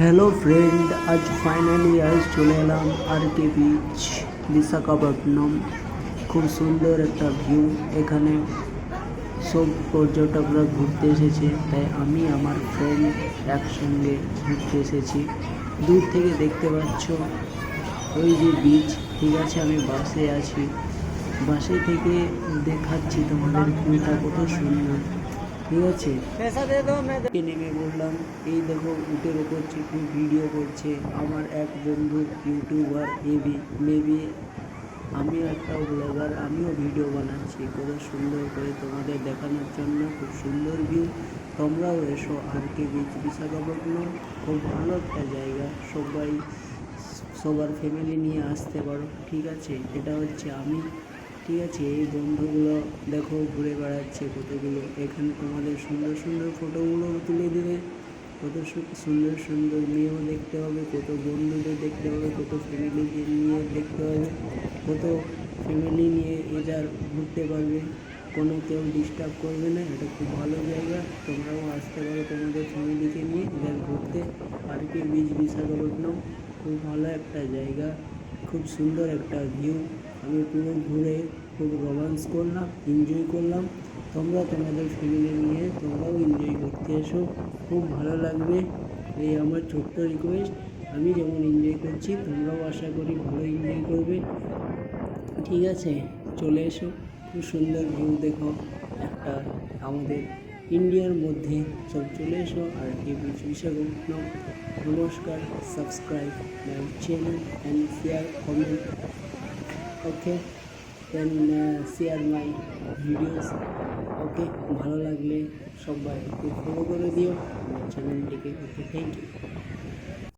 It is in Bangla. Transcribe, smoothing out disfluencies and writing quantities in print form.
হ্যালো ফ্রেন্ড, আজ ফাইনালি চলে এলাম আর কে বিচ, বিশাখাপত্তনম। খুব সুন্দর একটা ভিউ। এখানে সব পর্যটকরা ঘুরতে এসেছে, তাই আমি আমার ফ্রেন্ড একসঙ্গে ঘুরতে এসেছি। দূর থেকে দেখতে পাচ্ছ ওই যে বিচ, ঠিক আছে। আমি বাসে আছি, বাসে থেকে দেখাচ্ছি তোমাদের ভিউটা কত সুন্দর, ঠিক আছে। নেমে বললাম, এই দেখো উটের ওপর চেপে ভিডিও করছে আমার এক বন্ধু ইউটিউবার মেবি আমিও একটা ব্লগার, আমিও ভিডিও বানাচ্ছি কত সুন্দর করে তোমাদের দেখানোর জন্য। খুব সুন্দর ভিউ। তোমরাও এসো আর কে বিচ, বিশাখাপত্তনম। খুব ভালো একটা জায়গা, সবার ফ্যামিলি নিয়ে আসতে পারো, ঠিক আছে। এটা হচ্ছে আমি, ঠিক আছে। এই বন্ধুগুলো দেখো ঘুরে বেড়াচ্ছে কতগুলো। এখানে তোমাদের সুন্দর সুন্দর ফটোগুলো তুলে দেবে। কত সুন্দর সুন্দর মেয়েও দেখতে হবে, কত বন্ধুদের দেখতে হবে, কত ফ্যামিলিকে নিয়ে দেখতে হবে, কত ফ্যামিলি নিয়ে এটার ঘুরতে পারবে, কোনো কেউ ডিস্টার্ব করবে না। এটা খুব ভালো জায়গা, তোমরাও আসতে পারো তোমাদের ফ্যামিলিকে নিয়ে এটার ঘুরতে। আর কে বিচ, বিশাখাপত্তনম খুব ভালো একটা জায়গা, খুব সুন্দর একটা ভিউ। আমি পুরো ঘুরে খুব রোম্যান্স করলাম, এনজয় করলাম। তোমরা তোমাদের ফ্যামিলি নিয়ে তোমরাও এনজয় করতে এসো, খুব ভালো লাগবে। এই আমার ছোট্ট রিকোয়েস্ট, আমি যেমন এনজয় করছি তোমরাও আশা করি ভালো এনজয় করবে, ঠিক আছে। চলে এসো, খুব সুন্দর ভিউ দেখো একটা আমাদের ইন্ডিয়ার মধ্যে। সব চলে এসো আর কে বিচ, বিশাখাপত্তনম। নমস্কার, subscribe my channel and share comment, okay. Then share my videos, okay. ভালো লাগলে সবাই একটু ফলো করে দিও আমার চ্যানেলটিকে, ওকে। Thank you.